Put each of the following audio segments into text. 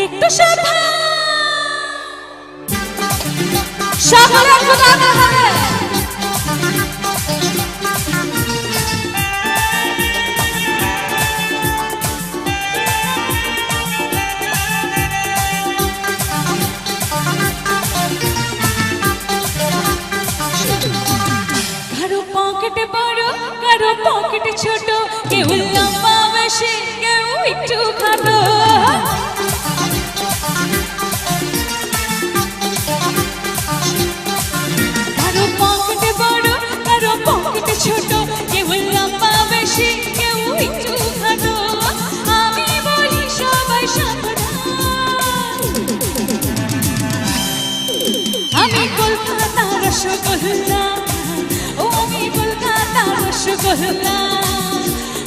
একটু সাবধান সকলে একটু দাঁড়াতে হবে। কারো পকেটে বড় কারো পকেটে ছোট, কেউ লম্বা বেশি কেউ একটু খাটো। কারো পকেটে বড় কারো পকেটে ছোট, কেউ লম্বা বেশি কেউ একটু খাটো। আমি বলি সবাই সাবধান, আমি কলকাতার রসগোল্লা, ও আমি কলকাতার রসগোল্লা,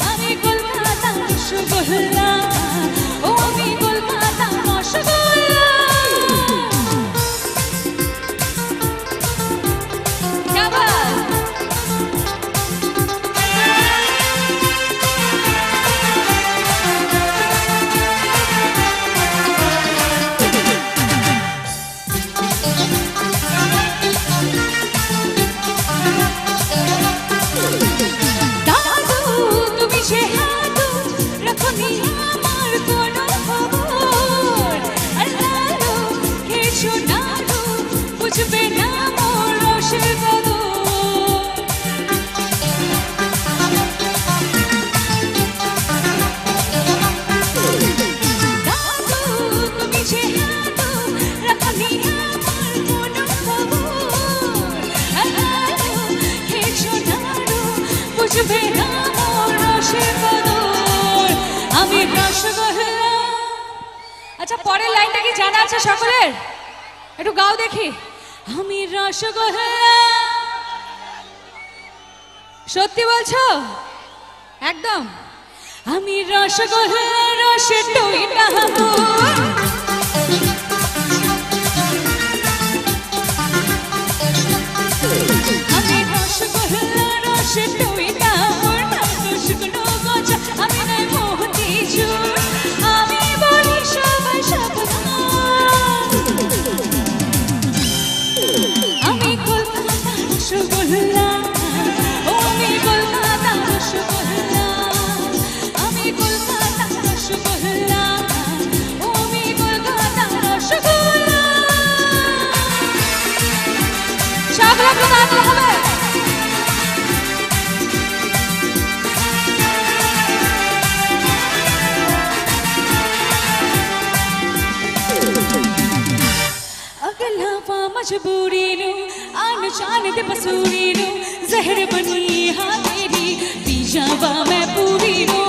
আমি কলকাতার রসগোল্লা, ও আমি কলকাতার রসগোল্লা। আচ্ছা, পরের লাইনটা কি জানা আছে সকলের? একটু গাও দেখি। আমি রসগোল্লা, সত্যি বলছো একদম? আমি রসগোল্লা রসে টইটা হবো, আমি রসগোল্লা রসে টইটা শুকনো গজা, আমি নাই মোহতি চুর, আমি বলি সবাই সাবধান, আমি কলকাতার রসগোল্লা, ও আমি কলকাতার রসগোল্লা, আমি কলকাতার রসগোল্লা, ও আমি কলকাতার রসগোল্লা। সকলে প্রদান হবে। मजबूरी नो आन जान दे पसूरी नो, जहर बनी हाँ तेरी पी जावा मैं पूरी नो।